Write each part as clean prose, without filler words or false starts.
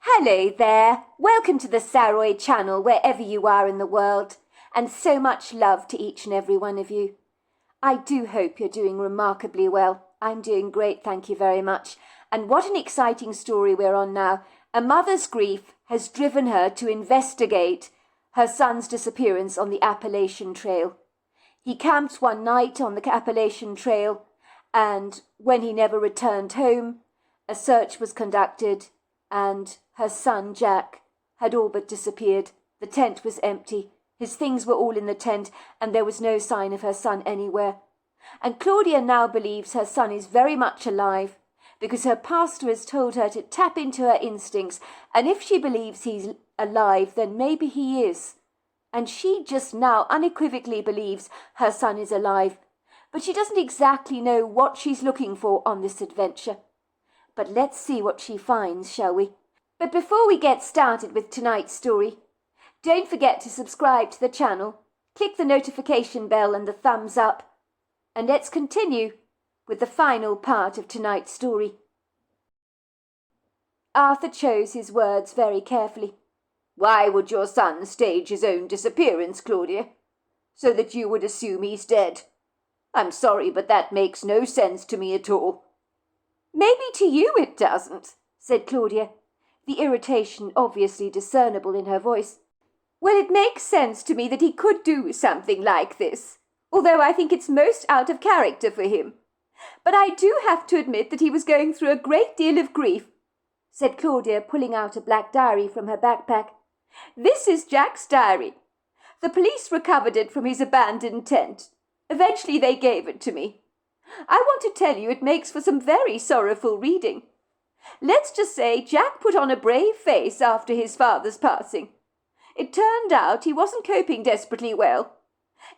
Hello there, welcome to the Saroy channel wherever you are in the world, and so much love to each and every one of you. I do hope you're doing remarkably well. I'm doing great, thank you very much. And what an exciting story we're on now. A mother's grief has driven her to investigate her son's disappearance on the Appalachian Trail. He camped one night on the Appalachian Trail, and when he never returned home, a search was conducted, and her son, Jack, had all but disappeared. The tent was empty. His things were all in the tent, and there was no sign of her son anywhere. And Claudia now believes her son is very much alive, because her pastor has told her to tap into her instincts, and if she believes he's alive, then maybe he is. And she just now unequivocally believes her son is alive, but she doesn't exactly know what she's looking for on this adventure. But let's see what she finds, shall we? But before we get started with tonight's story, don't forget to subscribe to the channel, click the notification bell and the thumbs up, and let's continue with the final part of tonight's story. Arthur chose his words very carefully. Why would your son stage his own disappearance, Claudia? So that you would assume he's dead? I'm sorry, but that makes no sense to me at all. Maybe to you it doesn't, said Claudia, the irritation obviously discernible in her voice. Well, it makes sense to me that he could do something like this, although I think it's most out of character for him. But I do have to admit that he was going through a great deal of grief, said Claudia, pulling out a black diary from her backpack. This is Jack's diary. The police recovered it from his abandoned tent. Eventually they gave it to me. I want to tell you it makes for some very sorrowful reading. Let's just say Jack put on a brave face after his father's passing. It turned out he wasn't coping desperately well.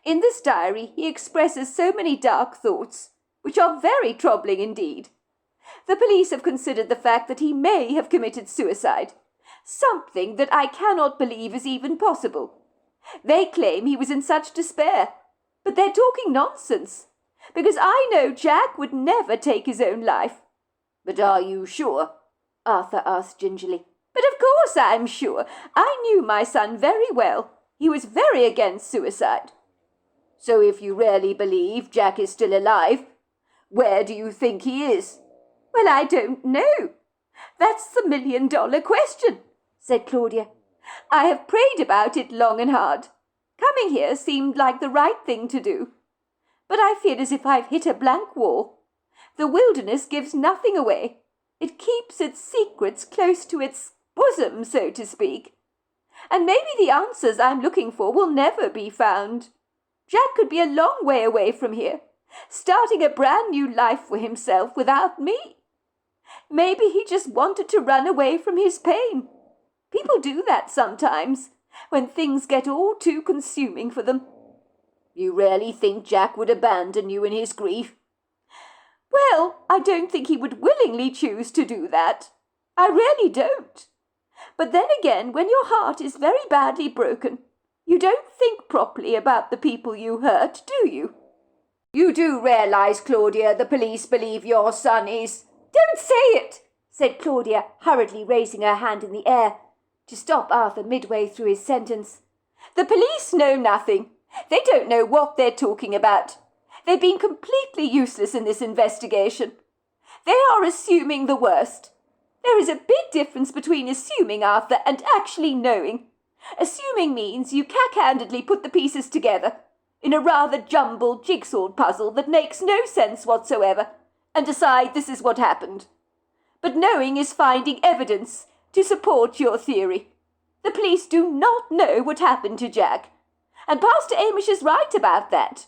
In this diary he expresses so many dark thoughts, which are very troubling indeed. The police have considered the fact that he may have committed suicide, something that I cannot believe is even possible. They claim he was in such despair, but they're talking nonsense, because I know Jack would never take his own life. But are you sure? Arthur asked gingerly. But of course I'm sure. I knew my son very well. He was very against suicide. So if you really believe Jack is still alive, where do you think he is? Well, I don't know. That's the million-dollar question, said Claudia. I have prayed about it long and hard. Coming here seemed like the right thing to do. But I feel as if I've hit a blank wall. The wilderness gives nothing away. It keeps its secrets close to its bosom, so to speak. And maybe the answers I'm looking for will never be found. Jack could be a long way away from here, starting a brand new life for himself without me. Maybe he just wanted to run away from his pain. People do that sometimes, when things get all too consuming for them. You really think Jack would abandon you in his grief? Well, I don't think he would willingly choose to do that. I really don't. But then again, when your heart is very badly broken, you don't think properly about the people you hurt, do you? You do realize, Claudia, the police believe your son is— Don't say it, said Claudia, hurriedly raising her hand in the air to stop Arthur midway through his sentence. The police know nothing. They don't know what they're talking about. They've been completely useless in this investigation. They are assuming the worst. There is a big difference between assuming, Arthur, and actually knowing. Assuming means you cack-handedly put the pieces together in a rather jumbled jigsaw puzzle that makes no sense whatsoever and decide this is what happened. But knowing is finding evidence to support your theory. The police do not know what happened to Jack, and Pastor Amish is right about that.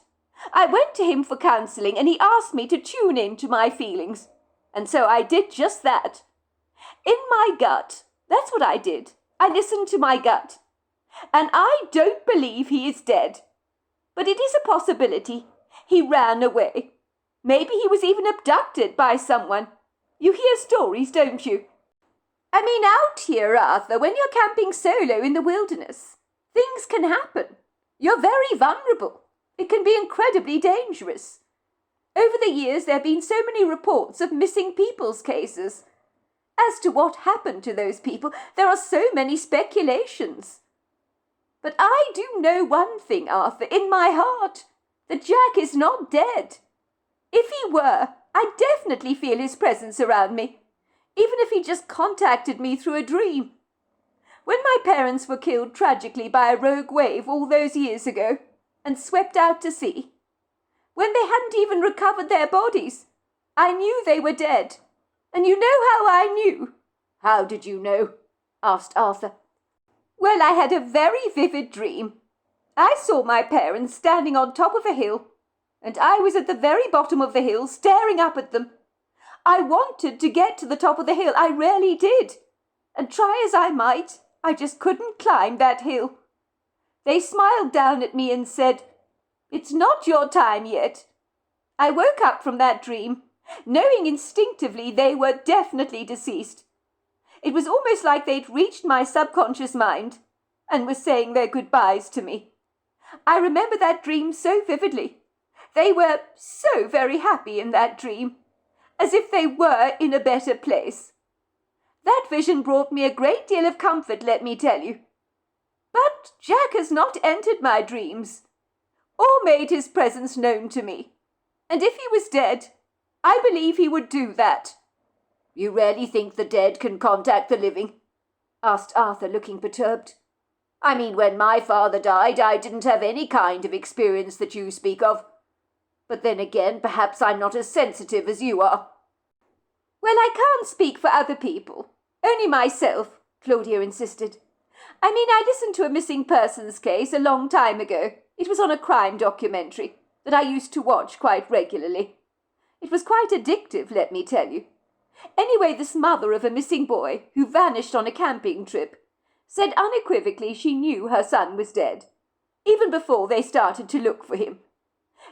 I went to him for counselling, and he asked me to tune in to my feelings, and so I did just that. In my gut, that's what I did. I listened to my gut. And I don't believe he is dead. But it is a possibility. He ran away. Maybe he was even abducted by someone. You hear stories, don't you? I mean, out here, Arthur, when you're camping solo in the wilderness, things can happen. You're very vulnerable. It can be incredibly dangerous. Over the years, there have been so many reports of missing people's cases. As to what happened to those people, there are so many speculations. But I do know one thing, Arthur, in my heart, that Jack is not dead. If he were, I'd definitely feel his presence around me, even if he just contacted me through a dream. When my parents were killed tragically by a rogue wave all those years ago and swept out to sea, when they hadn't even recovered their bodies, I knew they were dead. And you know how I knew? How did you know? Asked Arthur. Well, I had a very vivid dream. I saw my parents standing on top of a hill, and I was at the very bottom of the hill staring up at them. I wanted to get to the top of the hill, I really did. And try as I might, I just couldn't climb that hill. They smiled down at me and said, "It's not your time yet." I woke up from that dream, knowing instinctively they were definitely deceased. It was almost like they'd reached my subconscious mind and were saying their goodbyes to me. I remember that dream so vividly. They were so very happy in that dream, as if they were in a better place. That vision brought me a great deal of comfort, let me tell you. But Jack has not entered my dreams, or made his presence known to me. And if he was dead, I believe he would do that. You really think the dead can contact the living? Asked Arthur, looking perturbed. I mean, when my father died, I didn't have any kind of experience that you speak of. But then again, perhaps I'm not as sensitive as you are. Well, I can't speak for other people. Only myself, Claudia insisted. I mean, I listened to a missing persons case a long time ago. It was on a crime documentary that I used to watch quite regularly. It was quite addictive, let me tell you. Anyway, this mother of a missing boy who vanished on a camping trip said unequivocally she knew her son was dead, even before they started to look for him.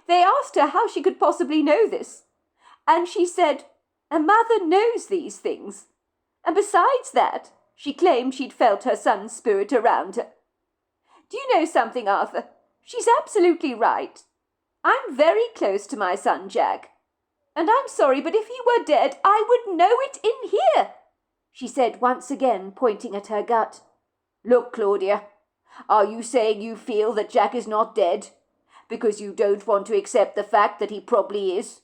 They asked her how she could possibly know this, and she said, "A mother knows these things." And besides that, she claimed she'd felt her son's spirit around her. Do you know something, Arthur? She's absolutely right. I'm very close to my son, Jack. And I'm sorry, but if he were dead, I would know it in here, she said once again, pointing at her gut. Look, Claudia, are you saying you feel that Jack is not dead because you don't want to accept the fact that he probably is?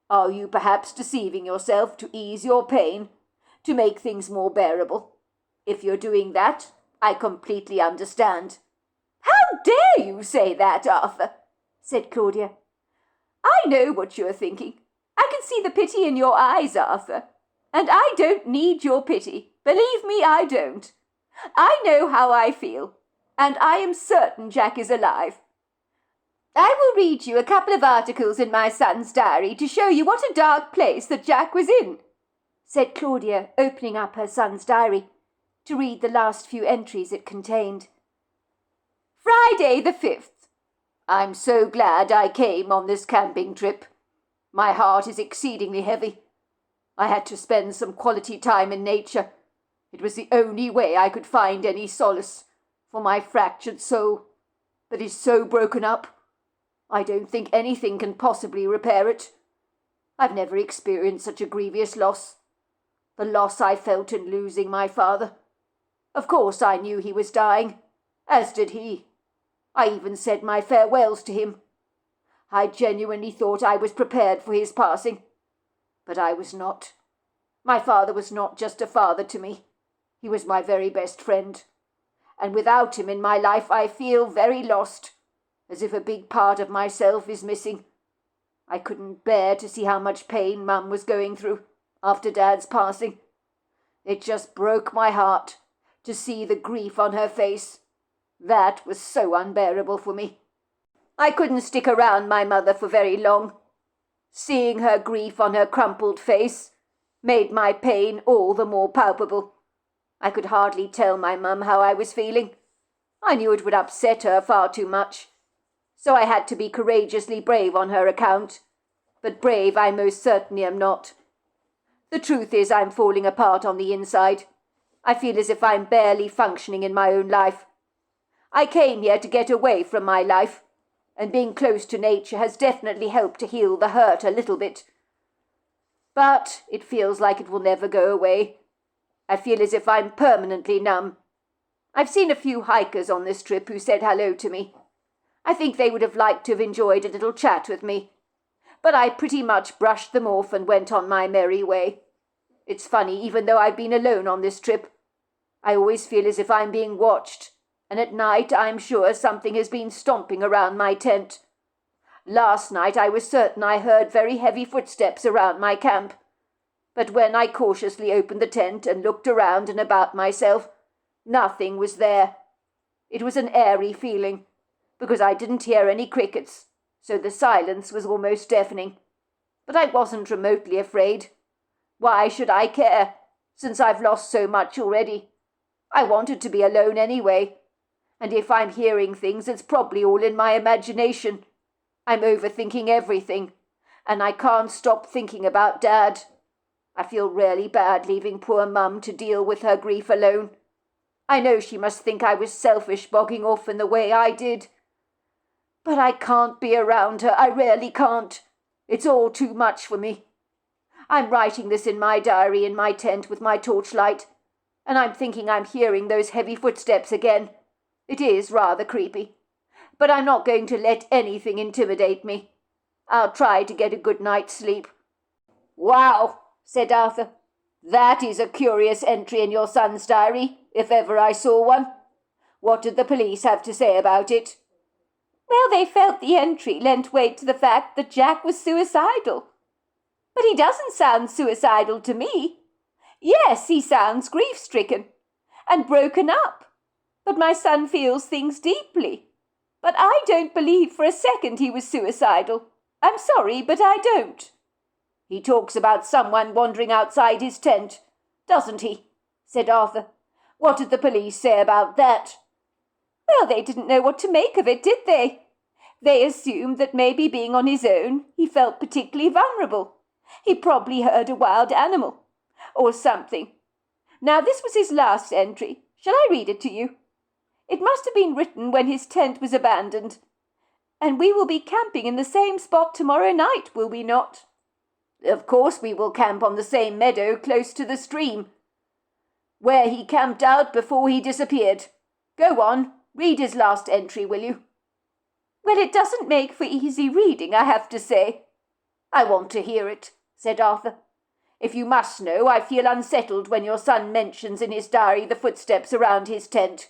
Are you perhaps deceiving yourself to ease your pain, to make things more bearable? If you're doing that, I completely understand. How dare you say that, Arthur? Said Claudia. I know what you're thinking. I can see the pity in your eyes, Arthur. And I don't need your pity. Believe me, I don't. I know how I feel, and I am certain Jack is alive. I will read you a couple of articles in my son's diary to show you what a dark place that Jack was in, said Claudia, opening up her son's diary to read the last few entries it contained. Friday the 5th. I'm so glad I came on this camping trip. My heart is exceedingly heavy. I had to spend some quality time in nature. It was the only way I could find any solace for my fractured soul that is so broken up. I don't think anything can possibly repair it. I've never experienced such a grievous loss. The loss I felt in losing my father. Of course I knew he was dying, as did he. I even said my farewells to him. I genuinely thought I was prepared for his passing, but I was not. My father was not just a father to me. He was my very best friend, and without him in my life I feel very lost, as if a big part of myself is missing. I couldn't bear to see how much pain Mum was going through after Dad's passing. It just broke my heart to see the grief on her face. That was so unbearable for me. I couldn't stick around my mother for very long. Seeing her grief on her crumpled face made my pain all the more palpable. I could hardly tell my mum how I was feeling. I knew it would upset her far too much. So I had to be courageously brave on her account. But brave I most certainly am not. The truth is I'm falling apart on the inside. I feel as if I'm barely functioning in my own life. I came here to get away from my life, and being close to nature has definitely helped to heal the hurt a little bit. But it feels like it will never go away, I feel as if I'm permanently numb. I've seen a few hikers on this trip who said hello to me. I think they would have liked to have enjoyed a little chat with me. But I pretty much brushed them off and went on my merry way. It's funny, even though I've been alone on this trip, I always feel as if I'm being watched, and at night I'm sure something has been stomping around my tent. Last night I was certain I heard very heavy footsteps around my camp, but when I cautiously opened the tent and looked around and about myself, nothing was there. It was an airy feeling, because I didn't hear any crickets, so the silence was almost deafening. But I wasn't remotely afraid. Why should I care, since I've lost so much already? I wanted to be alone anyway, and if I'm hearing things, it's probably all in my imagination. I'm overthinking everything, and I can't stop thinking about Dad. I feel really bad leaving poor Mum to deal with her grief alone. I know she must think I was selfish bogging off in the way I did. But I can't be around her, I really can't. It's all too much for me. I'm writing this in my diary in my tent with my torchlight, and I'm thinking I'm hearing those heavy footsteps again. It is rather creepy, but I'm not going to let anything intimidate me. I'll try to get a good night's sleep. Wow, said Arthur. That is a curious entry in your son's diary, if ever I saw one. What did the police have to say about it? Well, they felt the entry lent weight to the fact that Jack was suicidal. But he doesn't sound suicidal to me. Yes, he sounds grief-stricken and broken up. But my son feels things deeply. But I don't believe for a second he was suicidal. I'm sorry, but I don't. He talks about someone wandering outside his tent, doesn't he? Said Arthur. What did the police say about that? Well, they didn't know what to make of it, did they? They assumed that maybe being on his own, he felt particularly vulnerable. He probably heard a wild animal, or something. Now, this was his last entry. Shall I read it to you? It must have been written when his tent was abandoned. And we will be camping in the same spot tomorrow night, will we not? Of course we will camp on the same meadow close to the stream, where he camped out before he disappeared. Go on, read his last entry, will you? Well, it doesn't make for easy reading, I have to say. I want to hear it, said Arthur. If you must know, I feel unsettled when your son mentions in his diary the footsteps around his tent.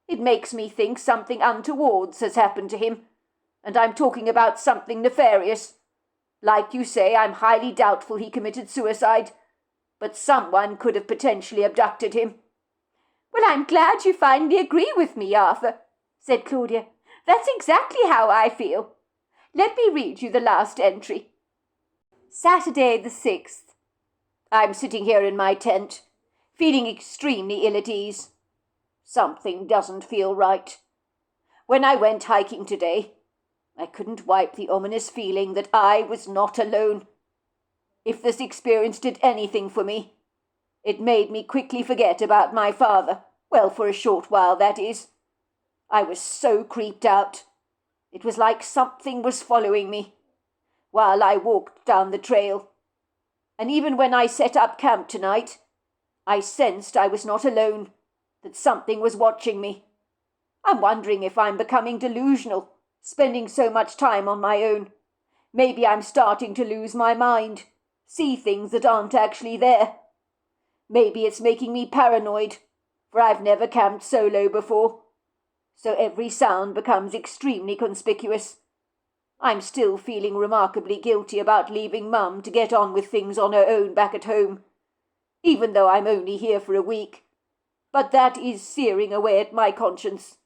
It makes me think something untoward has happened to him, and I'm talking about something nefarious. Like you say, I'm highly doubtful he committed suicide, but someone could have potentially abducted him. Well, I'm glad you finally agree with me, Arthur, said Claudia. That's exactly how I feel. Let me read you the last entry. Saturday the 6th. I'm sitting here in my tent, feeling extremely ill at ease. Something doesn't feel right. When I went hiking today, I couldn't wipe the ominous feeling that I was not alone. If this experience did anything for me, it made me quickly forget about my father. Well, for a short while, that is. I was so creeped out. It was like something was following me while I walked down the trail. And even when I set up camp tonight, I sensed I was not alone, that something was watching me. I'm wondering if I'm becoming delusional, spending so much time on my own. Maybe I'm starting to lose my mind, see things that aren't actually there. Maybe it's making me paranoid, for I've never camped solo before. So every sound becomes extremely conspicuous. I'm still feeling remarkably guilty about leaving Mum to get on with things on her own back at home, even though I'm only here for a week. But that is searing away at my conscience.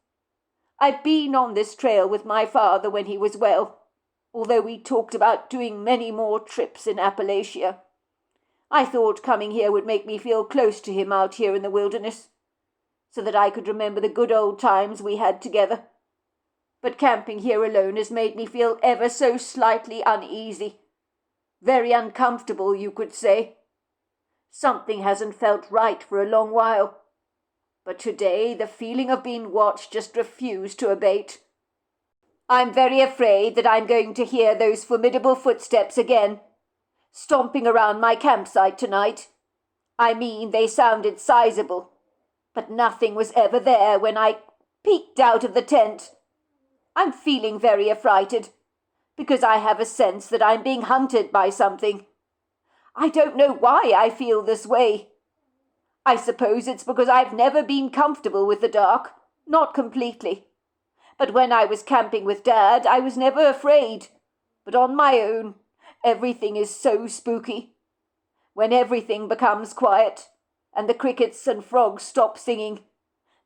I've been on this trail with my father when he was well, although we talked about doing many more trips in Appalachia. I thought coming here would make me feel close to him out here in the wilderness, so that I could remember the good old times we had together. But camping here alone has made me feel ever so slightly uneasy. Very uncomfortable, you could say. Something hasn't felt right for a long while. But today the feeling of being watched just refused to abate. I'm very afraid that I'm going to hear those formidable footsteps again, stomping around my campsite tonight. I mean, they sounded sizable, but nothing was ever there when I peeked out of the tent. I'm feeling very affrighted, because I have a sense that I'm being hunted by something. I don't know why I feel this way. I suppose it's because I've never been comfortable with the dark, not completely. But when I was camping with Dad, I was never afraid. But on my own, everything is so spooky. When everything becomes quiet, and the crickets and frogs stop singing,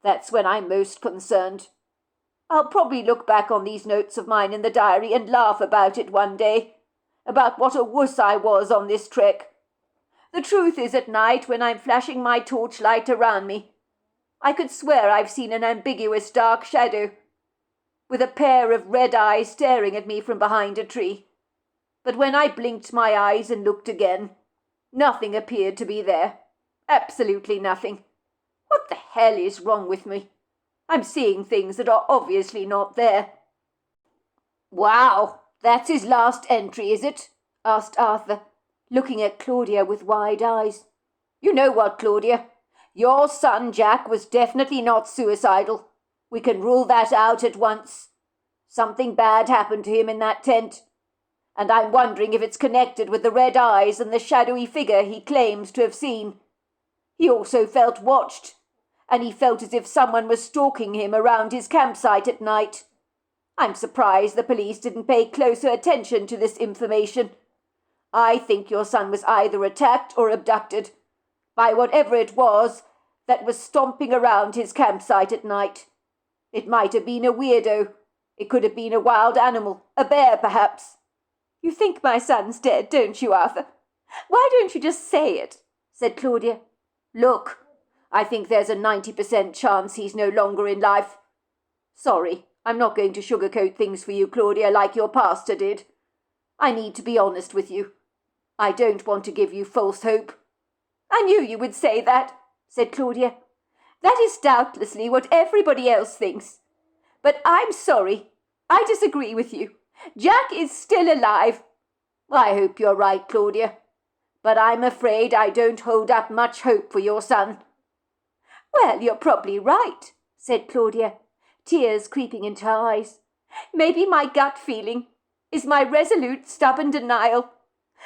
that's when I'm most concerned. I'll probably look back on these notes of mine in the diary and laugh about it one day, about what a wuss I was on this trek. The truth is, at night, when I'm flashing my torchlight around me, I could swear I've seen an ambiguous dark shadow, with a pair of red eyes staring at me from behind a tree. But when I blinked my eyes and looked again, nothing appeared to be there. Absolutely nothing. What the hell is wrong with me? I'm seeing things that are obviously not there. Wow, that's his last entry, is it? Asked Arthur, looking at Claudia with wide eyes. You know what, Claudia? Your son Jack was definitely not suicidal. We can rule that out at once. Something bad happened to him in that tent, and I'm wondering if it's connected with the red eyes and the shadowy figure he claims to have seen. He also felt watched, and he felt as if someone was stalking him around his campsite at night. I'm surprised the police didn't pay closer attention to this information. I think your son was either attacked or abducted by whatever it was that was stomping around his campsite at night. It might have been a weirdo. It could have been a wild animal, a bear perhaps. You think my son's dead, don't you, Arthur? Why don't you just say it? Said Claudia. Look, I think there's a 90% chance he's no longer in life. Sorry, I'm not going to sugarcoat things for you, Claudia, like your pastor did. I need to be honest with you. I don't want to give you false hope. I knew you would say that, said Claudia. That is doubtlessly what everybody else thinks. But I'm sorry. I disagree with you. Jack is still alive. I hope you're right, Claudia. But I'm afraid I don't hold up much hope for your son. Well, you're probably right, said Claudia, tears creeping into her eyes. Maybe my gut feeling is my resolute, stubborn denial,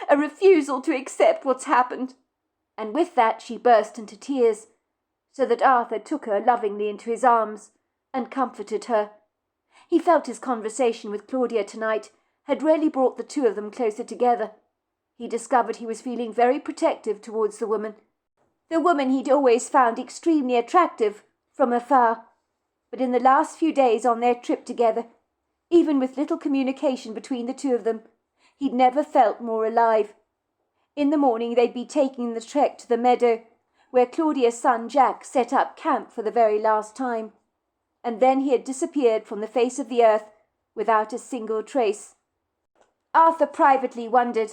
a refusal to accept what's happened. And with that she burst into tears, so that Arthur took her lovingly into his arms and comforted her. He felt his conversation with Claudia tonight had really brought the two of them closer together. He discovered he was feeling very protective towards the woman he'd always found extremely attractive from afar. But in the last few days on their trip together, even with little communication between the two of them, he'd never felt more alive. In the morning they'd be taking the trek to the meadow, where Claudia's son Jack set up camp for the very last time. And then he had disappeared from the face of the earth without a single trace. Arthur privately wondered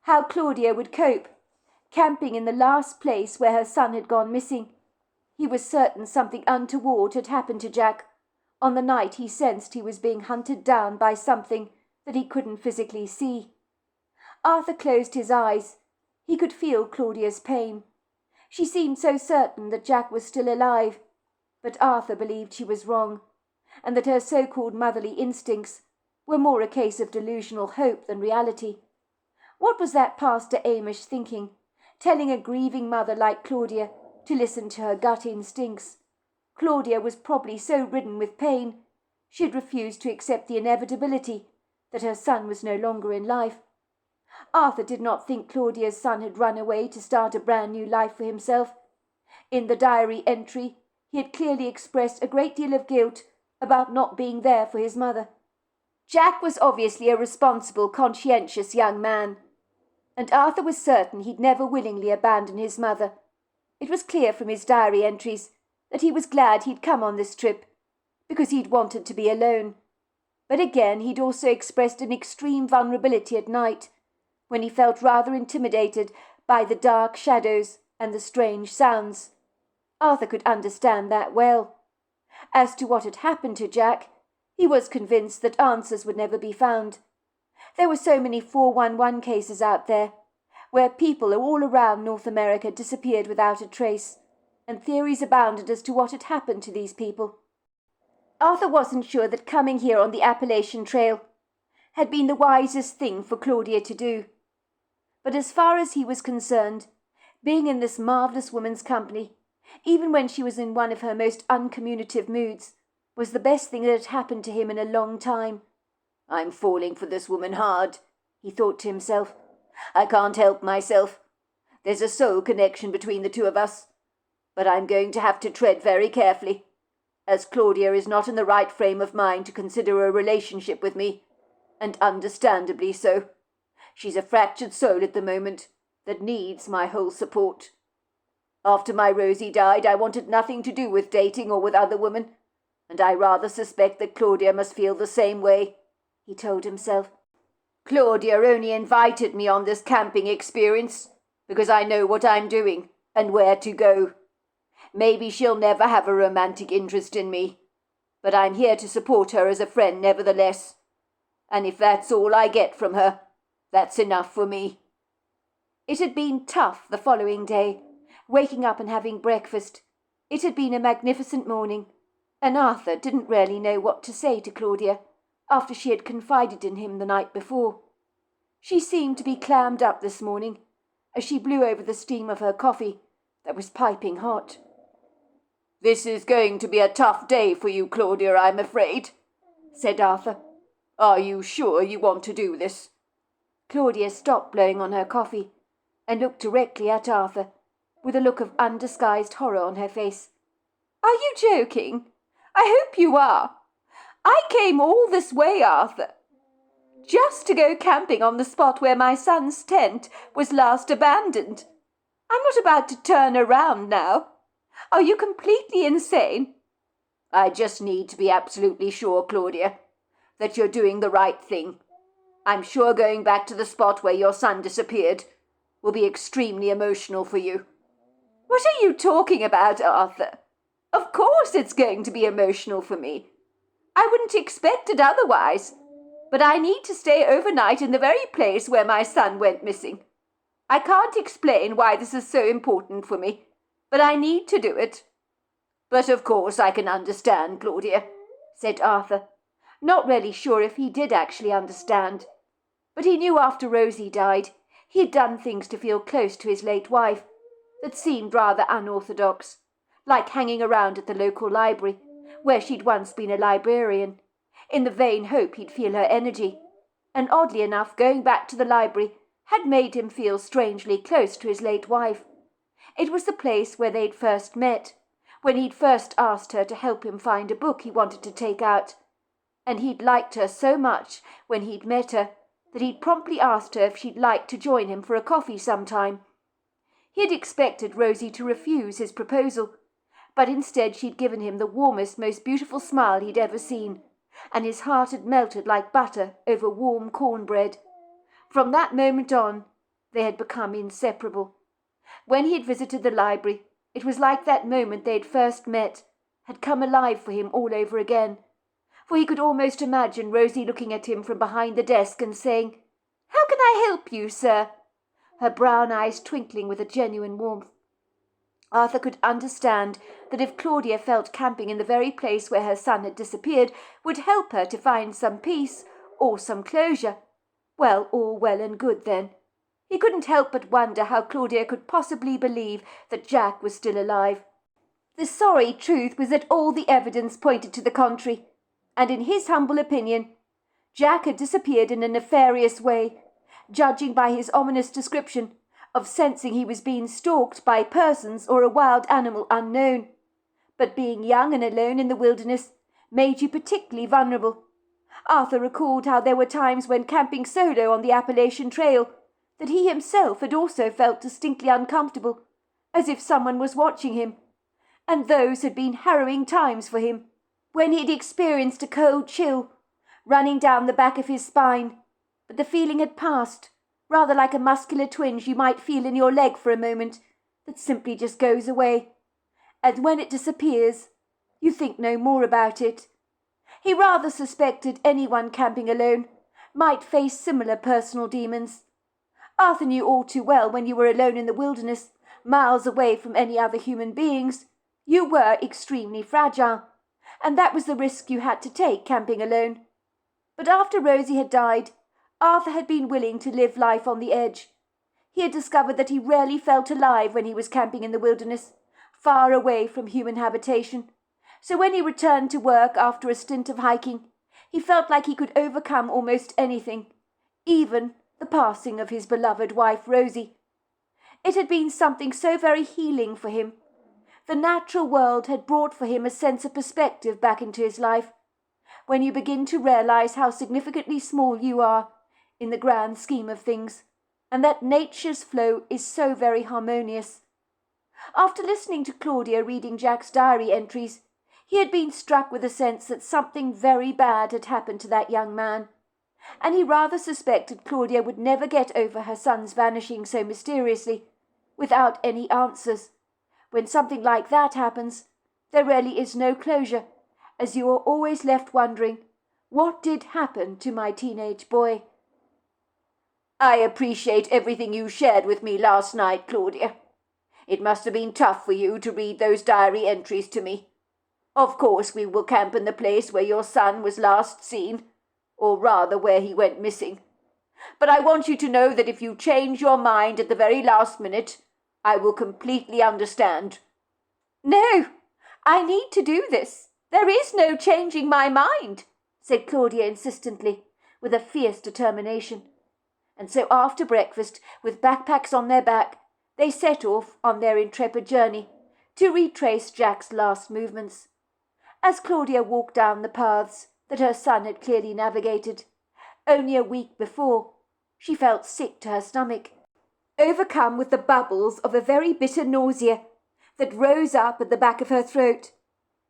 how Claudia would cope, camping in the last place where her son had gone missing. He was certain something untoward had happened to Jack on the night he sensed he was being hunted down by something that he couldn't physically see. Arthur closed his eyes. He could feel Claudia's pain. She seemed so certain that Jack was still alive, but Arthur believed she was wrong, and that her so-called motherly instincts were more a case of delusional hope than reality. What was that Pastor Amish thinking, telling a grieving mother like Claudia to listen to her gut instincts? Claudia was probably so ridden with pain, she had refused to accept the inevitability that her son was no longer in life. Arthur did not think Claudia's son had run away to start a brand new life for himself. In the diary entry, he had clearly expressed a great deal of guilt about not being there for his mother. Jack was obviously a responsible, conscientious young man, and Arthur was certain he'd never willingly abandon his mother. It was clear from his diary entries that he was glad he'd come on this trip, because he'd wanted to be alone. But again, he'd also expressed an extreme vulnerability at night, when he felt rather intimidated by the dark shadows and the strange sounds. Arthur could understand that well. As to what had happened to Jack, he was convinced that answers would never be found. There were so many 411 cases out there. where people all around North America disappeared without a trace, and theories abounded as to what had happened to these people. Arthur wasn't sure that coming here on the Appalachian Trail had been the wisest thing for Claudia to do. But as far as he was concerned, being in this marvellous woman's company, even when she was in one of her most uncommunicative moods, was the best thing that had happened to him in a long time. "I'm falling for this woman hard," he thought to himself. "I can't help myself. There's a soul connection between the two of us. But I'm going to have to tread very carefully, as Claudia is not in the right frame of mind to consider a relationship with me, and understandably so. She's a fractured soul at the moment that needs my whole support. After my Rosie died, I wanted nothing to do with dating or with other women, and I rather suspect that Claudia must feel the same way," he told himself. "Claudia only invited me on this camping experience because I know what I'm doing and where to go. Maybe she'll never have a romantic interest in me, but I'm here to support her as a friend nevertheless. And if that's all I get from her, that's enough for me." It had been tough the following day, waking up and having breakfast. It had been a magnificent morning, and Arthur didn't really know what to say to Claudia after she had confided in him the night before. She seemed to be clammed up this morning as she blew over the steam of her coffee that was piping hot. "This is going to be a tough day for you, Claudia, I'm afraid," said Arthur. "Are you sure you want to do this?" Claudia stopped blowing on her coffee and looked directly at Arthur, with a look of undisguised horror on her face. "Are you joking? I hope you are. I came all this way, Arthur, just to go camping on the spot where my son's tent was last abandoned. I'm not about to turn around now. Are you completely insane?" "I just need to be absolutely sure, Claudia, that you're doing the right thing. I'm sure going back to the spot where your son disappeared will be extremely emotional for you." "What are you talking about, Arthur? Of course it's going to be emotional for me. I wouldn't expect it otherwise. But I need to stay overnight in the very place where my son went missing. I can't explain why this is so important for me, but I need to do it." "But of course I can understand, Claudia," said Arthur, not really sure if he did actually understand. But he knew after Rosie died, he had done things to feel close to his late wife that seemed rather unorthodox, like hanging around at the local library, where she'd once been a librarian, in the vain hope he'd feel her energy. And oddly enough, going back to the library had made him feel strangely close to his late wife. It was the place where they'd first met, when he'd first asked her to help him find a book he wanted to take out. And he'd liked her so much when he'd met her that he'd promptly asked her if she'd like to join him for a coffee sometime. He had expected Rosie to refuse his proposal, but instead she'd given him the warmest, most beautiful smile he'd ever seen, and his heart had melted like butter over warm cornbread. From that moment on, they had become inseparable. When he had visited the library, it was like that moment they'd first met had come alive for him all over again, for he could almost imagine Rosie looking at him from behind the desk and saying, "How can I help you, sir?" her brown eyes twinkling with a genuine warmth. Arthur could understand that if Claudia felt camping in the very place where her son had disappeared would help her to find some peace or some closure, well, all well and good then. He couldn't help but wonder how Claudia could possibly believe that Jack was still alive. The sorry truth was that all the evidence pointed to the contrary, and in his humble opinion, Jack had disappeared in a nefarious way, judging by his ominous description of sensing he was being stalked by persons or a wild animal unknown. But being young and alone in the wilderness made you particularly vulnerable. Arthur recalled how there were times when camping solo on the Appalachian Trail that he himself had also felt distinctly uncomfortable, as if someone was watching him. And those had been harrowing times for him, when he'd experienced a cold chill running down the back of his spine, but the feeling had passed, rather like a muscular twinge you might feel in your leg for a moment, that simply just goes away. And when it disappears, you think no more about it. He rather suspected anyone camping alone might face similar personal demons. Arthur knew all too well when you were alone in the wilderness, miles away from any other human beings, you were extremely fragile, and that was the risk you had to take camping alone. But after Rosie had died, Arthur had been willing to live life on the edge. He had discovered that he rarely felt alive when he was camping in the wilderness, far away from human habitation. So when he returned to work after a stint of hiking, he felt like he could overcome almost anything, even the passing of his beloved wife Rosie. It had been something so very healing for him. The natural world had brought for him a sense of perspective back into his life, when you begin to realize how significantly small you are in the grand scheme of things, and that nature's flow is so very harmonious. After listening to Claudia reading Jack's diary entries, he had been struck with a sense that something very bad had happened to that young man, and he rather suspected Claudia would never get over her son's vanishing so mysteriously, without any answers. When something like that happens, there really is no closure, as you are always left wondering, what did happen to my teenage boy? I appreciate everything you shared with me last night, Claudia. It must have been tough for you to read those diary entries to me. Of course we will camp in the place where your son was last seen, or rather where he went missing. But I want you to know that if you change your mind at the very last minute, I will completely understand. No, I need to do this. There is no changing my mind, said Claudia insistently, with a fierce determination. And so after breakfast, with backpacks on their back, they set off on their intrepid journey to retrace Jack's last movements. As Claudia walked down the paths that her son had clearly navigated, only a week before, she felt sick to her stomach, overcome with the bubbles of a very bitter nausea that rose up at the back of her throat.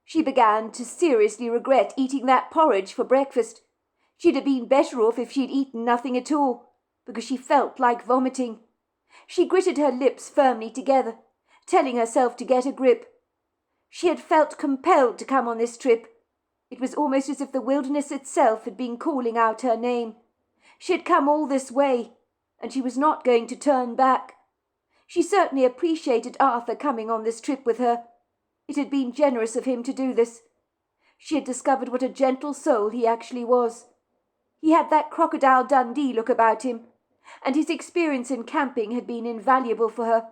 She began to seriously regret eating that porridge for breakfast. She'd have been better off if she'd eaten nothing at all, because she felt like vomiting. She gritted her lips firmly together, telling herself to get a grip. She had felt compelled to come on this trip. It was almost as if the wilderness itself had been calling out her name. She had come all this way, and she was not going to turn back. She certainly appreciated Arthur coming on this trip with her. It had been generous of him to do this. She had discovered what a gentle soul he actually was. He had that Crocodile Dundee look about him, and his experience in camping had been invaluable for her.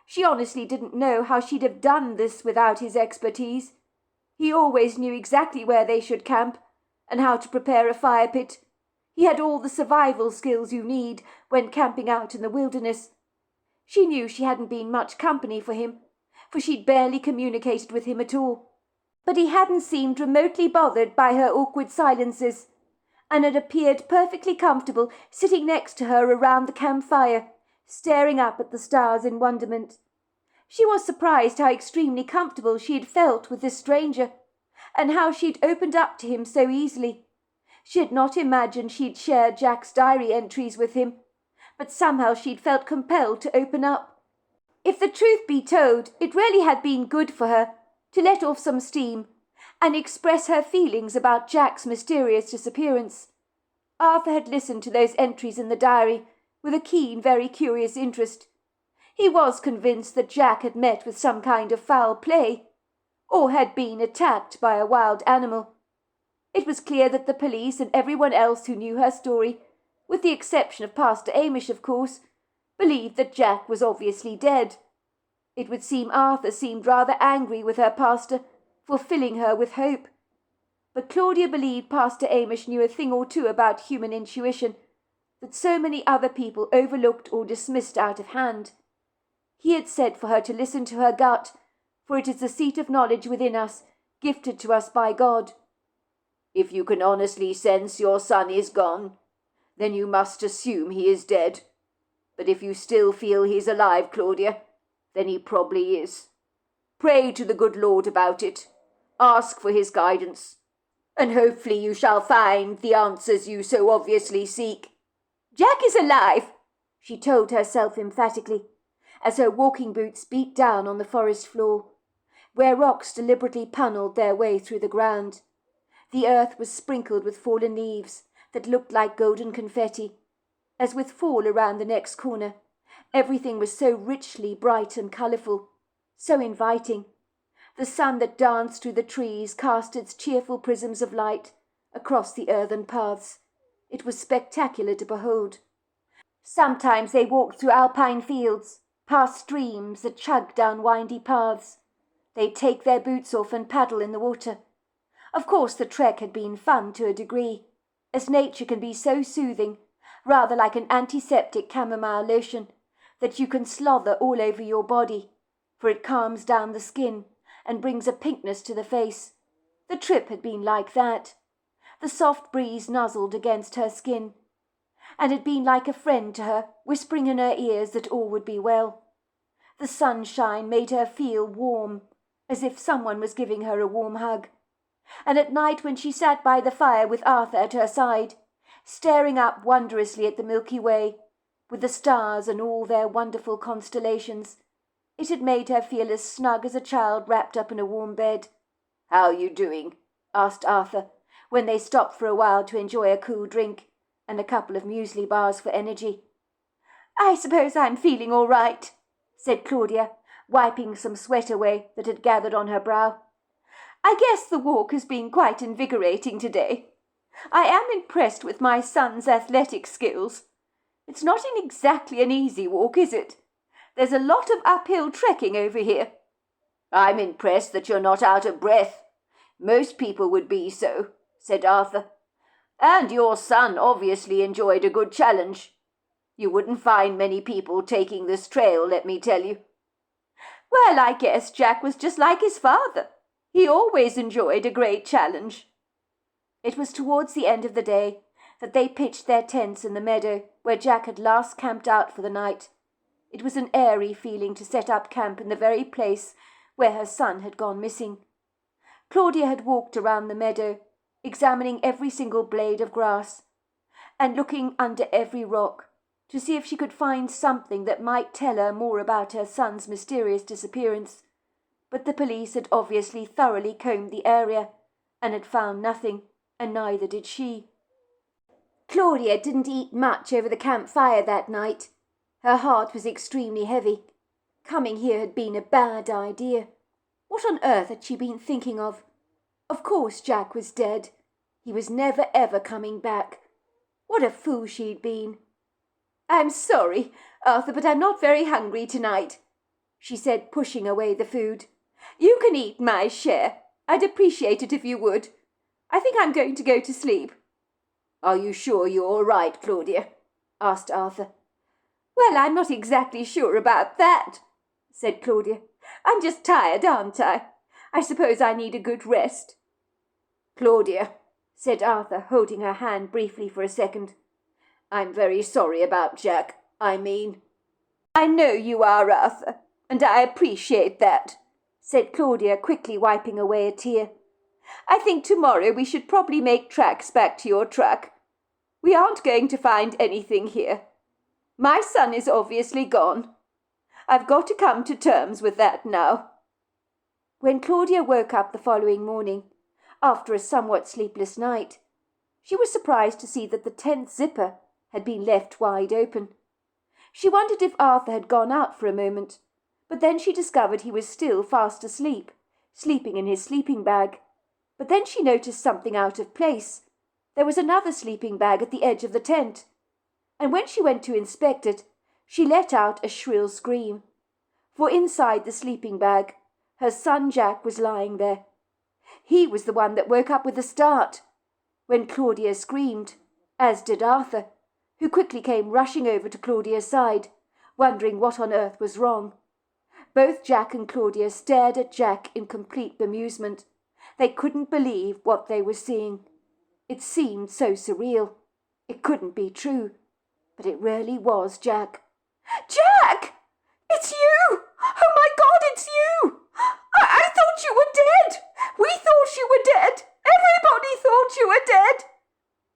She honestly didn't know how she'd have done this without his expertise. He always knew exactly where they should camp, and how to prepare a fire pit. He had all the survival skills you need when camping out in the wilderness. She knew she hadn't been much company for him, for she'd barely communicated with him at all. But he hadn't seemed remotely bothered by her awkward silences, and had appeared perfectly comfortable sitting next to her around the campfire, staring up at the stars in wonderment. She was surprised how extremely comfortable she had felt with this stranger, and how she'd opened up to him so easily. She had not imagined she'd share Jack's diary entries with him, but somehow she'd felt compelled to open up. If the truth be told, it really had been good for her to let off some steam and express her feelings about Jack's mysterious disappearance. Arthur had listened to those entries in the diary with a keen, very curious interest. He was convinced that Jack had met with some kind of foul play, or had been attacked by a wild animal. It was clear that the police and everyone else who knew her story, with the exception of Pastor Amish, of course, believed that Jack was obviously dead. It would seem Arthur seemed rather angry with her pastor for filling her with hope. But Claudia believed Pastor Amish knew a thing or two about human intuition that so many other people overlooked or dismissed out of hand. He had said for her to listen to her gut, for it is the seat of knowledge within us, gifted to us by God. If you can honestly sense your son is gone, then you must assume he is dead. But if you still feel he's alive, Claudia, then he probably is. Pray to the good Lord about it. Ask for his guidance, and hopefully you shall find the answers you so obviously seek. Jack is alive, she told herself emphatically, as her walking boots beat down on the forest floor, where rocks deliberately punnelled their way through the ground. The earth was sprinkled with fallen leaves that looked like golden confetti, as with fall around the next corner. Everything was so richly bright and colourful, so inviting. The sun that danced through the trees cast its cheerful prisms of light across the earthen paths. It was spectacular to behold. Sometimes they walked through alpine fields, past streams that chugged down windy paths. They'd take their boots off and paddle in the water. Of course the trek had been fun to a degree, as nature can be so soothing, rather like an antiseptic chamomile lotion, that you can slother all over your body, for it calms down the skin and brings a pinkness to the face. The trip had been like that. The soft breeze nuzzled against her skin, and had been like a friend to her, whispering in her ears that all would be well. The sunshine made her feel warm, as if someone was giving her a warm hug. And at night, when she sat by the fire with Arthur at her side, staring up wondrously at the Milky Way, with the stars and all their wonderful constellations, it had made her feel as snug as a child wrapped up in a warm bed. "How are you doing?" asked Arthur, when they stopped for a while to enjoy a cool drink and a couple of muesli bars for energy. "I suppose I'm feeling all right," said Claudia, wiping some sweat away that had gathered on her brow. "I guess the walk has been quite invigorating today. I am impressed with my son's athletic skills. It's not exactly an easy walk, is it? There's a lot of uphill trekking over here." "I'm impressed that you're not out of breath. Most people would be so," said Arthur. "And your son obviously enjoyed a good challenge. You wouldn't find many people taking this trail, let me tell you." "Well, I guess Jack was just like his father. He always enjoyed a great challenge." It was towards the end of the day that they pitched their tents in the meadow where Jack had last camped out for the night. It was an airy feeling to set up camp in the very place where her son had gone missing. Claudia had walked around the meadow, examining every single blade of grass, and looking under every rock to see if she could find something that might tell her more about her son's mysterious disappearance. But the police had obviously thoroughly combed the area and had found nothing, and neither did she. Claudia didn't eat much over the campfire that night. Her heart was extremely heavy. Coming here had been a bad idea. What on earth had she been thinking of? Of course Jack was dead. He was never ever coming back. What a fool she'd been. "I'm sorry, Arthur, but I'm not very hungry tonight," she said, pushing away the food. "You can eat my share. I'd appreciate it if you would. I think I'm going to go to sleep." "Are you sure you're all right, Claudia?" asked Arthur. "Well, I'm not exactly sure about that," said Claudia. "I'm just tired, aren't I? I suppose I need a good rest." "Claudia," said Arthur, holding her hand briefly for a second, "I'm very sorry about Jack. I know you are, Arthur, and I appreciate that," said Claudia, quickly wiping away a tear. "I think tomorrow we should probably make tracks back to your truck. We aren't going to find anything here. My son is obviously gone. I've got to come to terms with that now." When Claudia woke up the following morning, after a somewhat sleepless night, she was surprised to see that the tent zipper had been left wide open. She wondered if Arthur had gone out for a moment, but then she discovered he was still fast asleep, sleeping in his sleeping bag. But then she noticed something out of place. There was another sleeping bag at the edge of the tent, and when she went to inspect it, she let out a shrill scream. For inside the sleeping bag, her son Jack was lying there. He was the one that woke up with a start when Claudia screamed, as did Arthur, who quickly came rushing over to Claudia's side, wondering what on earth was wrong. Both Jack and Claudia stared at Jack in complete bemusement. They couldn't believe what they were seeing. It seemed so surreal. It couldn't be true, but it really was Jack. "Jack! It's you! Oh my God, it's you! I thought you were dead! We thought you were dead! Everybody thought you were dead!"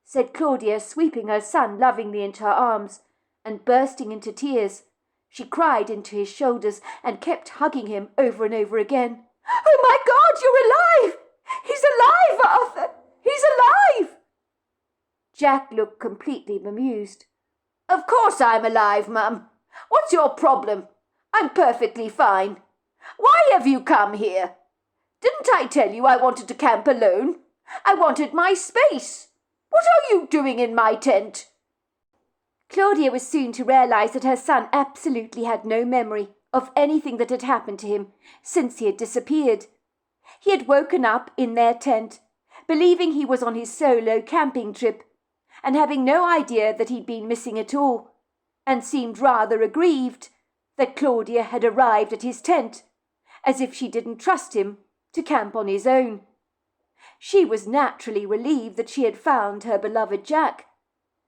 said Claudia, sweeping her son lovingly into her arms and bursting into tears. She cried into his shoulders and kept hugging him over and over again. "Oh my God, you're alive! He's alive, Arthur! He's alive!" Jack looked completely bemused. Of course I'm alive, Mum. What's your problem? I'm perfectly fine. Why have you come here? Didn't I tell you I wanted to camp alone? I wanted my space. What are you doing in my tent?" Claudia was soon to realise that her son absolutely had no memory of anything that had happened to him since he had disappeared. He had woken up in their tent, believing he was on his solo camping trip, and having no idea that he'd been missing at all, and seemed rather aggrieved that Claudia had arrived at his tent, as if she didn't trust him to camp on his own. She was naturally relieved that she had found her beloved Jack,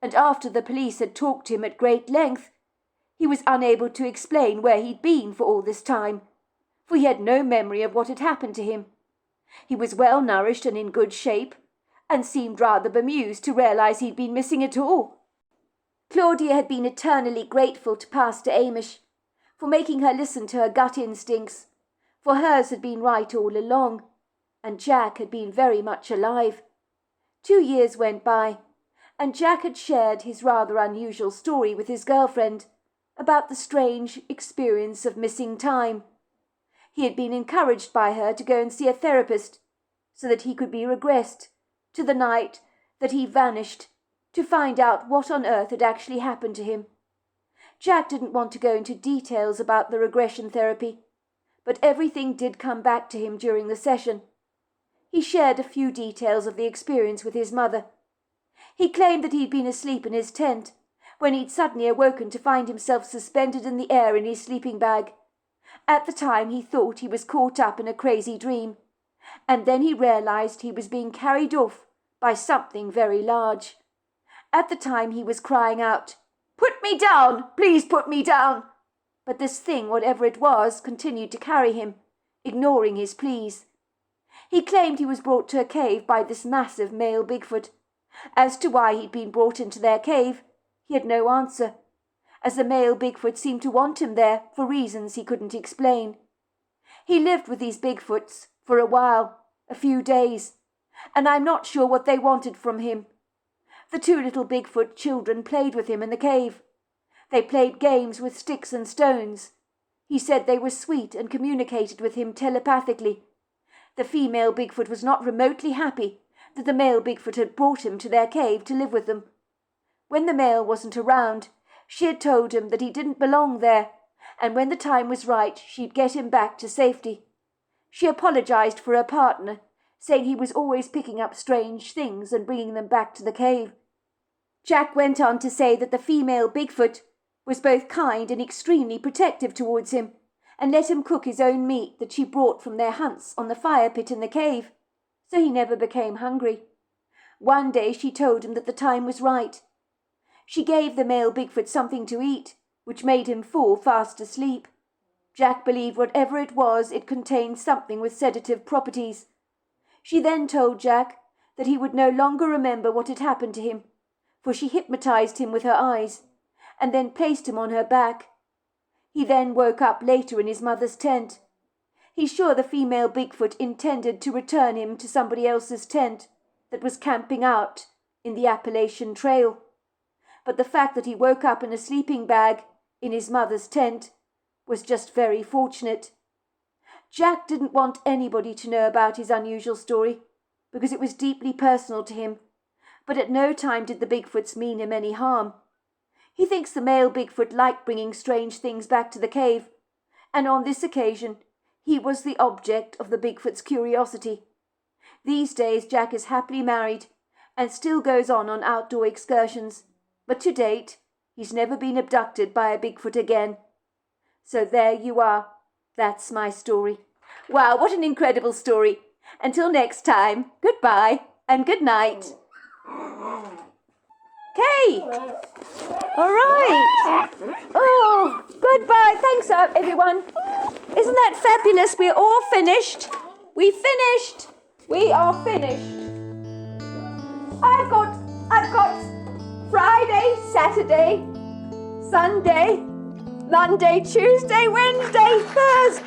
and after the police had talked to him at great length, he was unable to explain where he'd been for all this time, for he had no memory of what had happened to him. He was well nourished and in good shape, and seemed rather bemused to realise he'd been missing at all. Claudia had been eternally grateful to Pastor Amish for making her listen to her gut instincts, for hers had been right all along, and Jack had been very much alive. 2 years went by, and Jack had shared his rather unusual story with his girlfriend about the strange experience of missing time. He had been encouraged by her to go and see a therapist so that he could be regressed to the night that he vanished to find out what on earth had actually happened to him. Jack didn't want to go into details about the regression therapy, but everything did come back to him during the session. He shared a few details of the experience with his mother. He claimed that he'd been asleep in his tent when he'd suddenly awoken to find himself suspended in the air in his sleeping bag. At the time he thought he was caught up in a crazy dream, and then he realised he was being carried off by something very large. At the time he was crying out, "Put me down! Please put me down!" But this thing, whatever it was, continued to carry him, ignoring his pleas. He claimed he was brought to a cave by this massive male Bigfoot. As to why he'd been brought into their cave, he had no answer, as the male Bigfoot seemed to want him there for reasons he couldn't explain. He lived with these Bigfoots for a while, a few days, and I'm not sure what they wanted from him. The 2 little Bigfoot children played with him in the cave. They played games with sticks and stones. He said they were sweet and communicated with him telepathically. The female Bigfoot was not remotely happy that the male Bigfoot had brought him to their cave to live with them. When the male wasn't around, she had told him that he didn't belong there, and when the time was right, she'd get him back to safety. She apologized for her partner, saying he was always picking up strange things and bringing them back to the cave. Jack went on to say that the female Bigfoot was both kind and extremely protective towards him, and let him cook his own meat that she brought from their hunts on the fire pit in the cave, so he never became hungry. One day she told him that the time was right. She gave the male Bigfoot something to eat, which made him fall fast asleep. Jack believed whatever it was, it contained something with sedative properties. She then told Jack that he would no longer remember what had happened to him, for she hypnotized him with her eyes, and then placed him on her back. He then woke up later in his mother's tent. He's sure the female Bigfoot intended to return him to somebody else's tent that was camping out in the Appalachian Trail. But the fact that he woke up in a sleeping bag in his mother's tent was just very fortunate. Jack didn't want anybody to know about his unusual story because it was deeply personal to him, but at no time did the Bigfoots mean him any harm. He thinks the male Bigfoot liked bringing strange things back to the cave, and on this occasion he was the object of the Bigfoot's curiosity. These days Jack is happily married and still goes on outdoor excursions, but to date he's never been abducted by a Bigfoot again. So there you are. That's my story. Wow, what an incredible story. Until next time, goodbye and good night. Okay. All right. Oh, goodbye. Thanks, everyone. Isn't that fabulous? We're all finished. We finished. We are finished. I've got Friday, Saturday, Sunday, Monday, Tuesday, Wednesday, Thursday.